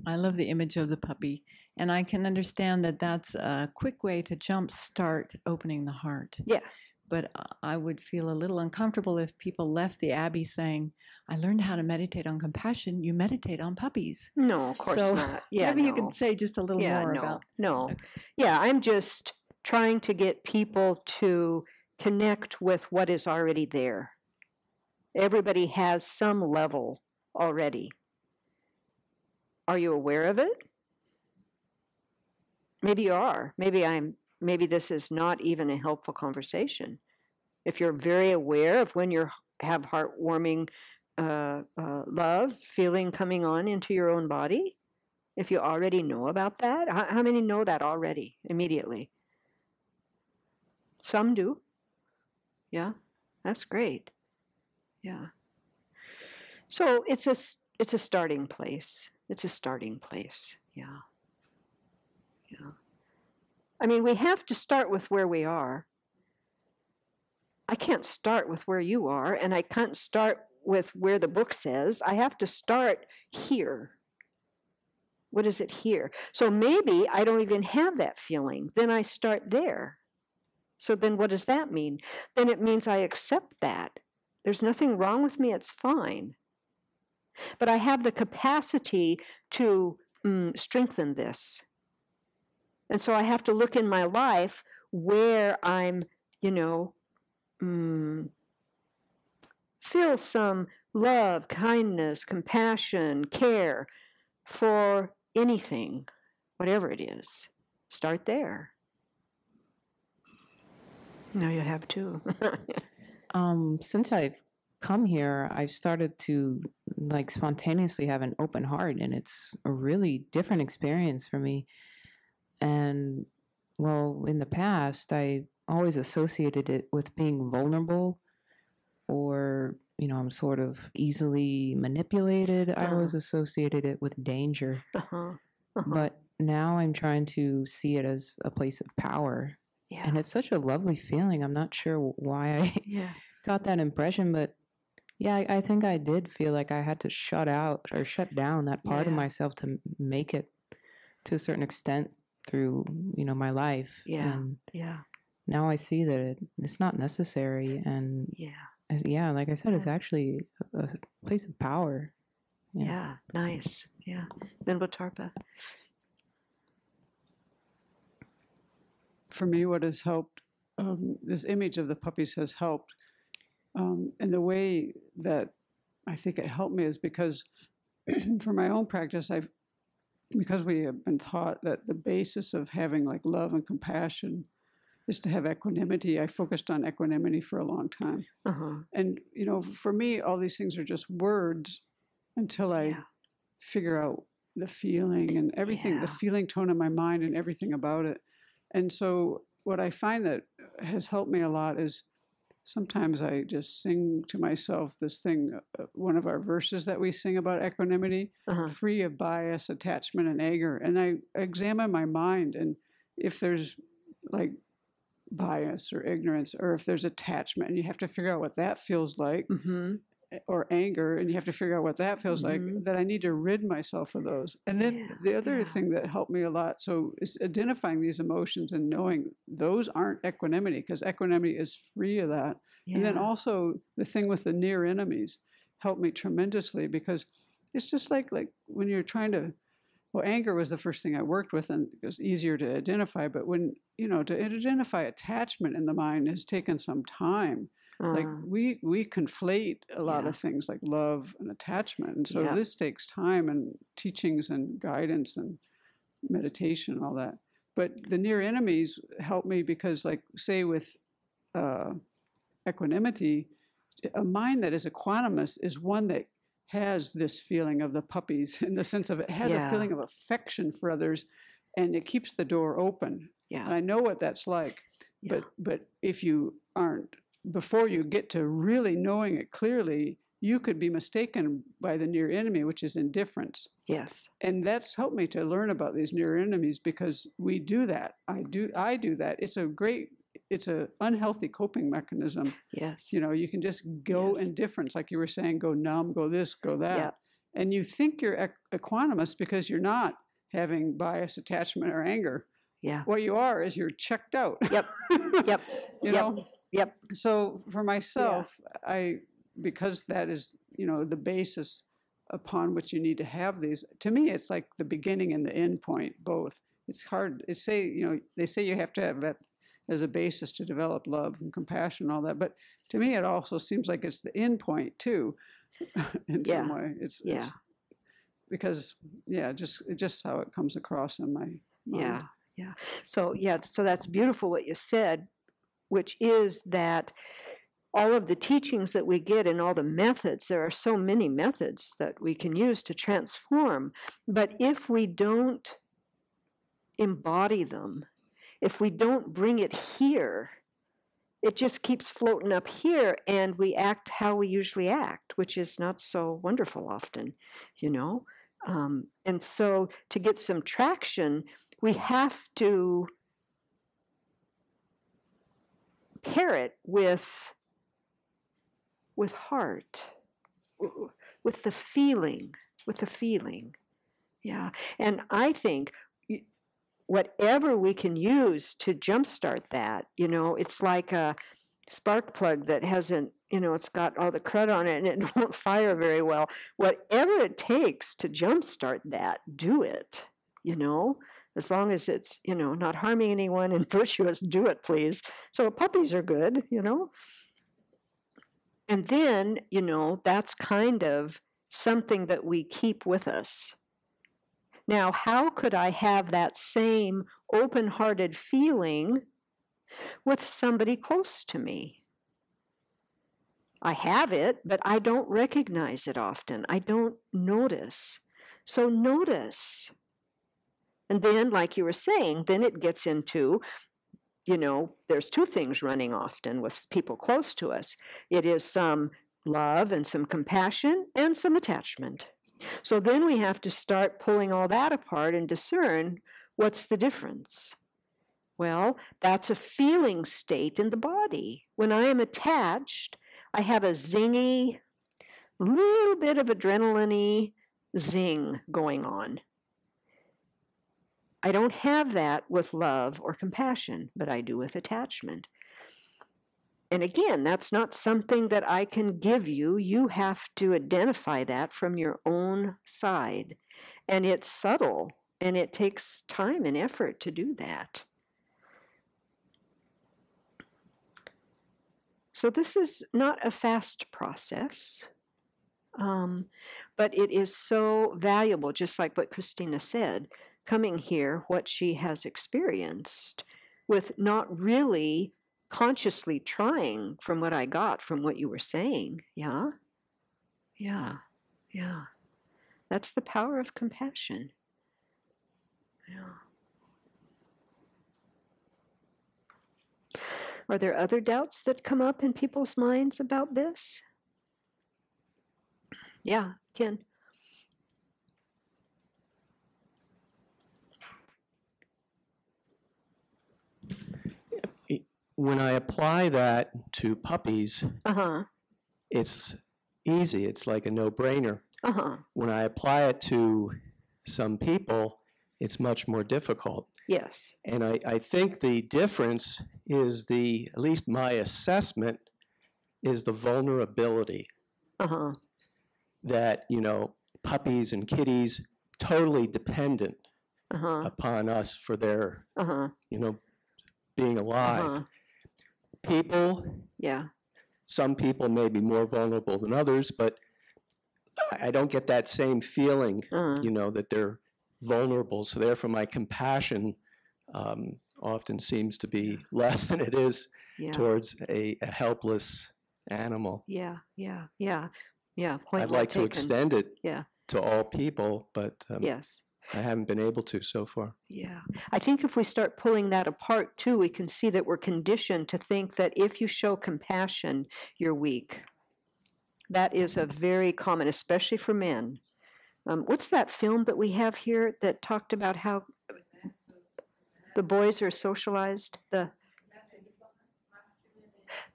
Speaker 6: I love the image of the puppy, and I can understand that that's a quick way to jumpstart opening the heart.
Speaker 1: Yeah.
Speaker 6: But I would feel a little uncomfortable if people left the Abbey saying, I learned how to meditate on compassion. You meditate on puppies.
Speaker 1: No, of course
Speaker 6: So
Speaker 1: not. Yeah,
Speaker 6: maybe
Speaker 1: no.
Speaker 6: you could say just a little more about.
Speaker 1: No.
Speaker 6: Okay.
Speaker 1: Yeah, I'm just trying to get people to connect with what is already there. Everybody has some level already. Are you aware of it? Maybe you are. Maybe this is not even a helpful conversation. If you're very aware of when you have heartwarming love, feeling coming on into your own body, if you already know about that, how many know that already, immediately? Some do. Yeah, that's great. Yeah. So it's a starting place. It's a starting place. Yeah. Yeah. I mean, we have to start with where we are. I can't start with where you are, and I can't start with where the book says. I have to start here. What is it here? So maybe I don't even have that feeling. Then I start there. So then what does that mean? Then it means I accept that. There's nothing wrong with me. It's fine. But I have the capacity to strengthen this. And so I have to look in my life where I'm, you know, feel some love, kindness, compassion, care for anything, whatever it is. Start there. No, you have to.
Speaker 7: Since I've come here, I've started to like spontaneously have an open heart, and it's a really different experience for me. And well, in the past, I always associated it with being vulnerable, or, you know, I'm sort of easily manipulated. I always associated it with danger. But now I'm trying to see it as a place of power.
Speaker 1: Yeah.
Speaker 7: And it's such a lovely feeling. I'm not sure why I got that impression, but yeah, I think I did feel like I had to shut down that part of myself to make it to a certain extent through, you know, my life. And now I see that it's not necessary. And like I said, it's actually a place of power.
Speaker 1: Yeah, nice. Yeah. Vinbotarpa.
Speaker 3: For me, what has helped, this image of the puppies has helped. And the way that I think it helped me is because for my own practice, because we have been taught that the basis of having like love and compassion is to have equanimity. I focused on equanimity for a long time. And, you know, for me, all these things are just words until I figure out the feeling and everything, the feeling tone in my mind and everything about it. And so what I find that has helped me a lot is sometimes I just sing to myself this thing, one of our verses that we sing about equanimity, free of bias, attachment, and anger. And I examine my mind, and if there's like bias or ignorance, or if there's attachment, and you have to figure out what that feels like, or anger, and you have to figure out what that feels like, that I need to rid myself of those. And then the other thing that helped me a lot, so is identifying these emotions and knowing those aren't equanimity, because equanimity is free of that. And then also the thing with the near enemies helped me tremendously, because it's just like when you're trying to, well, anger was the first thing I worked with, and it was easier to identify. But when, to identify attachment in the mind has taken some time. Like we conflate a lot of things like love and attachment. And so this takes time and teachings and guidance and meditation and all that. But the near enemies help me because, like, say with equanimity, a mind that is equanimous is one that has this feeling of the puppies, in the sense of it has a feeling of affection for others, and it keeps the door open. And I know what that's like. But if you aren't, before you get to really knowing it clearly, you could be mistaken by the near enemy, which is indifference.
Speaker 1: Yes.
Speaker 3: And that's helped me to learn about these near enemies, because we do that. I do that. It's an unhealthy coping mechanism.
Speaker 1: Yes.
Speaker 3: You can just go indifference, like you were saying, go numb, go this, go that. And you think you're equanimous because you're not having bias, attachment, or anger. What you are is you're checked out.
Speaker 1: Yep.
Speaker 3: So for myself, because that is, the basis upon which you need to have these, to me, it's like the beginning and the end point, both. It's hard. They say you have to have that as a basis to develop love and compassion and all that. But to me, it also seems like it's the end point too, in some way. It's because, just how it comes across in my mind.
Speaker 1: So that's beautiful what you said, which is that all of the teachings that we get and all the methods, there are so many methods that we can use to transform. But if we don't embody them, if we don't bring it here, it just keeps floating up here, and we act how we usually act, which is not so wonderful often, And so to get some traction, we have to pair it with heart, with the feeling. And I think whatever we can use to jumpstart that, it's like a spark plug that hasn't, it's got all the crud on it and it won't fire very well. Whatever it takes to jumpstart that, do it, as long as it's, not harming anyone and virtuous, do it, please. So puppies are good, And then, that's kind of something that we keep with us. Now, how could I have that same open-hearted feeling with somebody close to me? I have it, but I don't recognize it often. I don't notice. So notice. And then, like you were saying, then it gets into, there's two things running often with people close to us. It is some love and some compassion and some attachment. So then we have to start pulling all that apart and discern what's the difference. Well, that's a feeling state in the body. When I am attached, I have a zingy, little bit of adrenaline-y zing going on. I don't have that with love or compassion, but I do with attachment. And again, that's not something that I can give you. You have to identify that from your own side. And it's subtle, and it takes time and effort to do that. So this is not a fast process, but it is so valuable, just like what Christina said, coming here, what she has experienced, with not really consciously trying from what I got from what you were saying. Yeah. That's the power of compassion. Yeah. Are there other doubts that come up in people's minds about this? Yeah, Ken.
Speaker 8: When I apply that to puppies,
Speaker 1: Uh-huh.
Speaker 8: it's easy. It's like a no-brainer.
Speaker 1: Uh-huh.
Speaker 8: When I apply it to some people, it's much more difficult.
Speaker 1: Yes.
Speaker 8: And I think the difference is at least my assessment, is the vulnerability
Speaker 1: Uh-huh.
Speaker 8: that, puppies and kitties, totally dependent
Speaker 1: Uh-huh.
Speaker 8: upon us for their,
Speaker 1: Uh-huh.
Speaker 8: being alive.
Speaker 1: Uh-huh.
Speaker 8: People,
Speaker 1: Yeah.
Speaker 8: some people may be more vulnerable than others, but I don't get that same feeling,
Speaker 1: Uh-huh.
Speaker 8: that they're vulnerable. So therefore, my compassion often seems to be less than it is
Speaker 1: Yeah.
Speaker 8: towards a helpless animal.
Speaker 1: Yeah. Yeah. Yeah. Yeah. Point
Speaker 8: I'd
Speaker 1: well
Speaker 8: like to
Speaker 1: taken.
Speaker 8: extend it
Speaker 1: Yeah.
Speaker 8: to all people, but
Speaker 1: Yes.
Speaker 8: I haven't been able to so far.
Speaker 1: Yeah. I think if we start pulling that apart too, we can see that we're conditioned to think that if you show compassion, you're weak. That is a very common, especially for men. What's that film that we have here that talked about how the boys are socialized? The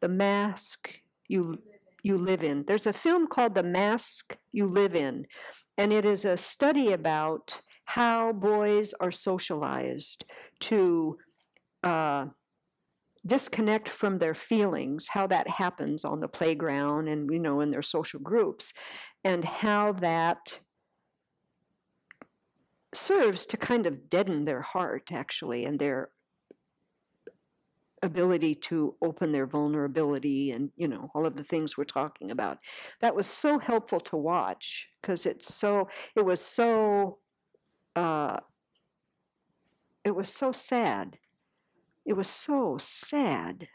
Speaker 1: mask you live in. There's a film called The Mask You Live In, and it is a study about how boys are socialized to disconnect from their feelings, how that happens on the playground and, in their social groups, and how that serves to kind of deaden their heart, actually, and their ability to open their vulnerability and, all of the things we're talking about. That was so helpful to watch because it was so sad. It was so sad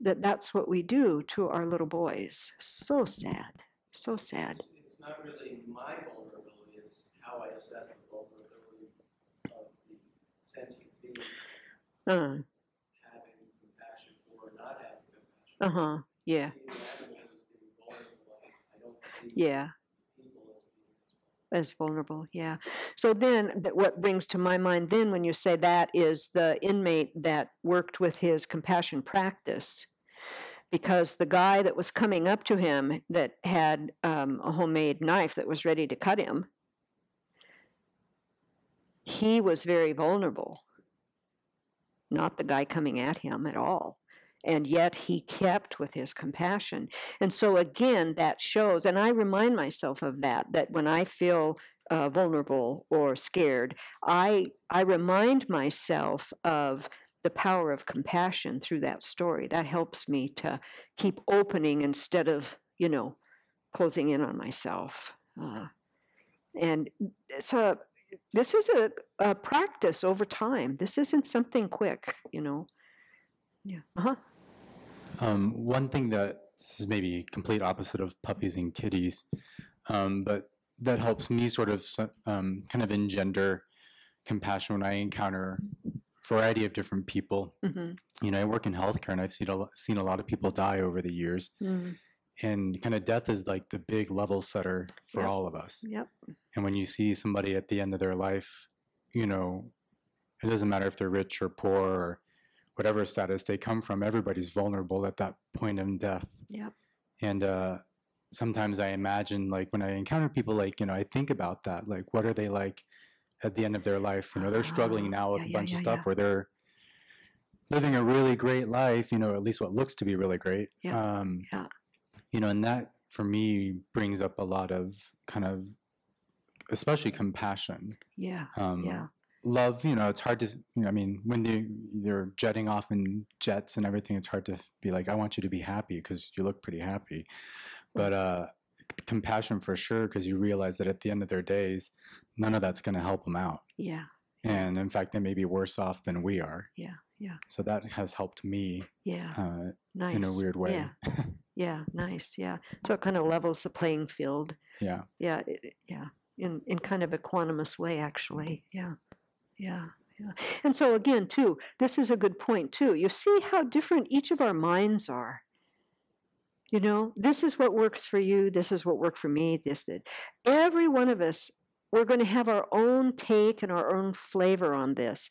Speaker 1: that's what we do to our little boys. So sad. So sad.
Speaker 8: It's not really my vulnerability, it's how I assess the vulnerability of the sentient being having compassion for or not having compassion.
Speaker 1: Uh-huh. Yeah.
Speaker 8: Seeing animals as being vulnerable, I don't see
Speaker 1: Yeah.
Speaker 8: people as being
Speaker 1: Vulnerable, yeah. So then, what brings to my mind then when you say that is the inmate that worked with his compassion practice, because the guy that was coming up to him that had a homemade knife that was ready to cut him, he was very vulnerable, not the guy coming at him at all. And yet he kept with his compassion. And so again, that shows, and I remind myself of that when I feel vulnerable or scared, I remind myself of the power of compassion through that story. That helps me to keep opening instead of, closing in on myself. And this is a practice over time. This isn't something quick, Yeah. Uh-huh.
Speaker 9: One thing that this is maybe complete opposite of puppies and kitties, but that helps me sort of kind of engender compassion when I encounter a variety of different people.
Speaker 1: Mm-hmm.
Speaker 9: I work in healthcare, and I've seen a lot of people die over the years.
Speaker 1: Mm.
Speaker 9: And kind of death is like the big level setter for all of us.
Speaker 1: Yep.
Speaker 9: And when you see somebody at the end of their life, it doesn't matter if they're rich or poor or whatever status they come from, everybody's vulnerable at that point in death.
Speaker 1: Yep.
Speaker 9: And sometimes I imagine, like, when I encounter people, like, I think about that, like, what are they like at the end of their life? They're struggling now with a bunch of stuff where they're living a really great life, at least what looks to be really great.
Speaker 1: Yeah.
Speaker 9: And that for me brings up a lot of kind of, especially compassion.
Speaker 1: Yeah.
Speaker 9: Love, it's hard to, when they're jetting off in jets and everything, it's hard to be like, I want you to be happy because you look pretty happy. But compassion for sure, because you realize that at the end of their days, none of that's going to help them out.
Speaker 1: Yeah.
Speaker 9: And in fact, they may be worse off than we are.
Speaker 1: Yeah. Yeah.
Speaker 9: So that has helped me
Speaker 1: Nice.
Speaker 9: in a weird way.
Speaker 1: Yeah. Yeah. Nice. Yeah. So it kind of levels the playing field.
Speaker 9: Yeah.
Speaker 1: Yeah. In kind of a quantumous way, actually. Yeah. Yeah. Yeah. And so again, too, this is a good point, too. You see how different each of our minds are. You know, this is what works for you. This is what worked for me. This did. Every one of us, we're going to have our own take and our own flavor on this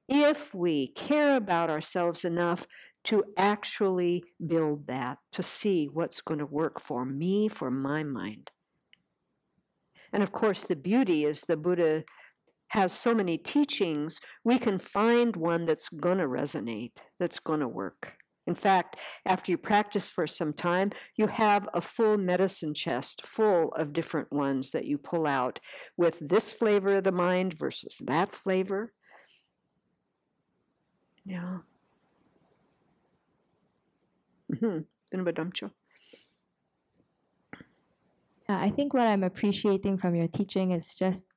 Speaker 1: if we care about ourselves enough to actually build that, to see what's going to work for me, for my mind. And of course, the beauty is the Buddha has so many teachings, we can find one that's going to resonate, that's going to work. In fact, after you practice for some time, you have a full medicine chest full of different ones that you pull out with this flavor of the mind versus that flavor. Yeah.
Speaker 10: Yeah, I think what I'm appreciating from your teaching is just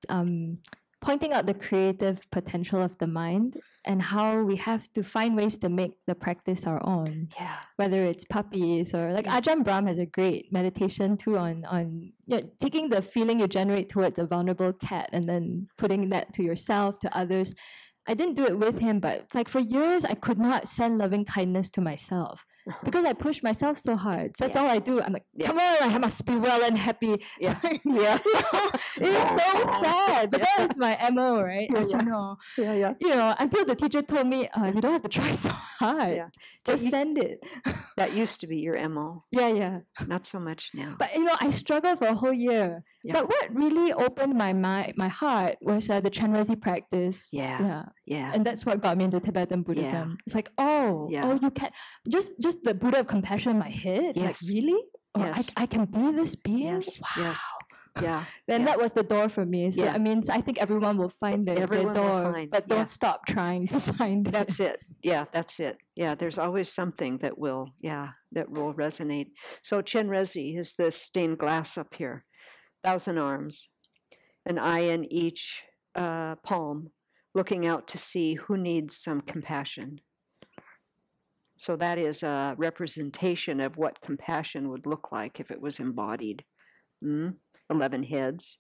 Speaker 10: pointing out the creative potential of the mind and how we have to find ways to make the practice our own.
Speaker 1: Yeah.
Speaker 10: Whether it's puppies or like Ajahn Brahm has a great meditation too on taking the feeling you generate towards a vulnerable cat and then putting that to yourself, to others. I didn't do it with him, but like for years I could not send loving kindness to myself. Because I push myself so hard. So that's all I do. I'm like, come on, I must be well and happy.
Speaker 1: Yeah.
Speaker 10: It is so sad. But that is my MO, right? As you know.
Speaker 1: Yeah.
Speaker 10: You know, until the teacher told me, you don't have to try so hard.
Speaker 1: Yeah.
Speaker 10: Just send it.
Speaker 1: That used to be your MO.
Speaker 10: Yeah.
Speaker 1: Not so much now.
Speaker 10: But you know, I struggled for a whole year. Yeah. But what really opened my heart was the Chenrezig practice.
Speaker 1: Yeah.
Speaker 10: And that's what got me into Tibetan Buddhism. Yeah. It's like, you can just the Buddha of compassion in my head.
Speaker 1: Yes.
Speaker 10: Like, really?
Speaker 1: Yes.
Speaker 10: I can be this being?
Speaker 1: Yes.
Speaker 10: Wow.
Speaker 1: Yes. Yeah.
Speaker 10: Then that was the door for me. So I mean, I think everyone will find their door, but don't stop trying to find it.
Speaker 1: That's it. Yeah, that's it. Yeah, there's always something that will resonate. So Chenrezig is the stained glass up here, 1,000 arms, an eye in each palm, looking out to see who needs some compassion. So that is a representation of what compassion would look like if it was embodied. 11 heads,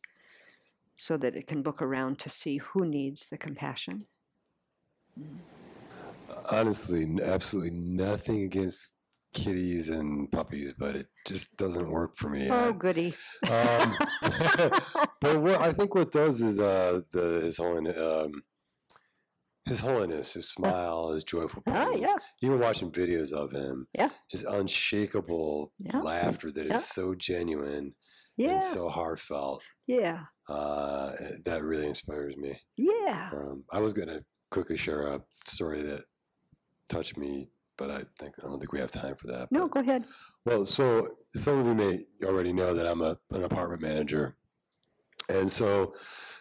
Speaker 1: so that it can look around to see who needs the compassion.
Speaker 11: Honestly, absolutely nothing against kitties and puppies, but it just doesn't work for me.
Speaker 1: Oh, goody.
Speaker 11: But what I think what does is His Holiness, his smile, his joyful presence. Even watching videos of him, his unshakable laughter that is so genuine and so heartfelt.
Speaker 1: Yeah.
Speaker 11: That really inspires me.
Speaker 1: Yeah.
Speaker 11: I was going to quickly share a story that touched me, but I don't think we have time for that.
Speaker 1: No, go ahead.
Speaker 11: Well, so some of you may already know that I'm an apartment manager. And so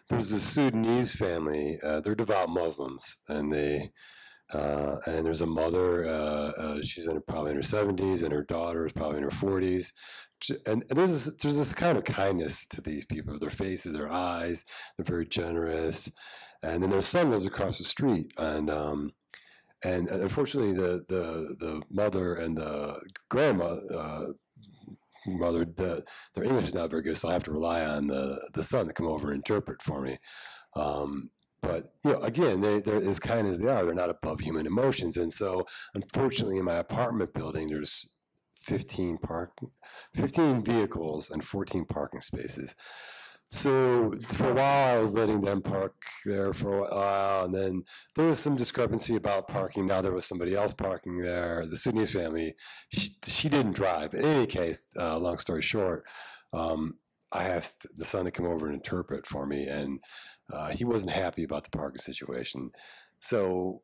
Speaker 11: there's a Sudanese family. They're devout Muslims, and and there's a mother. She's probably in her 70s, and her daughter is probably in her 40s. And there's this kind of kindness to these people. Their faces, their eyes. They're very generous. And then their son lives across the street, and unfortunately, the mother and the grandma. Mother, their English is not very good, so I have to rely on the son to come over and interpret for me. But again, they're as kind as they are. They're not above human emotions, and so unfortunately, in my apartment building, there's 15 vehicles and 14 parking spaces. So for a while, I was letting them park there for a while, and then there was some discrepancy about parking. Now there was somebody else parking there. The Sudanese family, she didn't drive. In any case, long story short, I asked the son to come over and interpret for me, and he wasn't happy about the parking situation. So,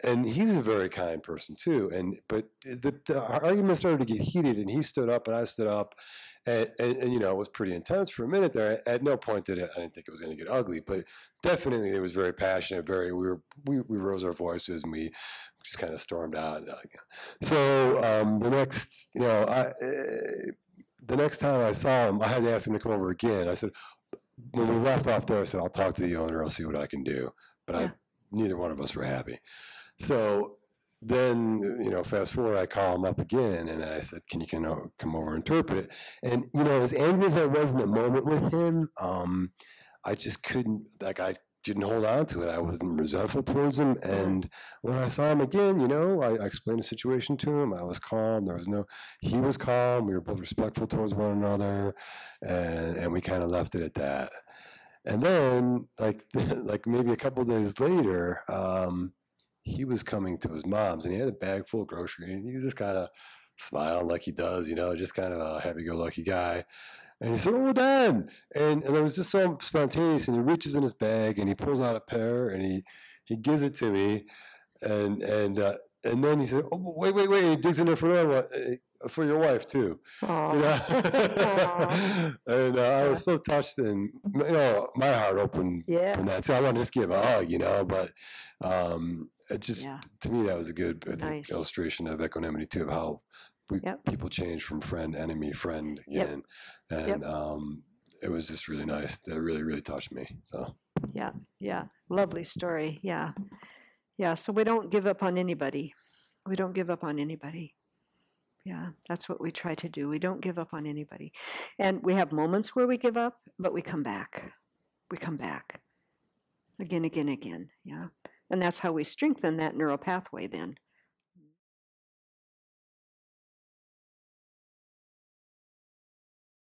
Speaker 11: and he's a very kind person too. But the argument started to get heated, and he stood up, and I stood up. And it was pretty intense for a minute there. At no point I didn't think it was going to get ugly, but definitely it was very passionate. We rose our voices, and we just kind of stormed out. So the next time I saw him, I had to ask him to come over again. I said, when we left off there, I said, I'll talk to the owner. I'll see what I can do. But neither one of us were happy. So then, fast forward, I call him up again, and I said, can you come over and interpret it? And, as angry as I was in the moment with him, I just couldn't, I didn't hold on to it. I wasn't resentful towards him. And when I saw him again, you know, I explained the situation to him. I was calm. He was calm. We were both respectful towards one another. And we kind of left it at that. And then, like maybe a couple of days later, he was coming to his mom's, and he had a bag full of groceries, and he was just kind of smiling like he does, you know, just kind of a happy-go-lucky guy. And he said, "Oh, Dan!" And it was just so spontaneous. And he reaches in his bag and he pulls out a pear and he gives it to me, and then he said, "Oh, wait!" And he digs in there for another one, for your wife too. You know? And I was so touched, and you know, my heart opened from that. So I wanted to just give him a hug, you know, but it just to me that was a good illustration of equanimity too, of how people change from friend, enemy, friend again. And it was just really nice. That really, really touched me. So
Speaker 1: yeah, lovely story. Yeah. So we don't give up on anybody. Yeah, that's what we try to do. We don't give up on anybody. And we have moments where we give up, but we come back. Again. Yeah. And that's how we strengthen that neural pathway then.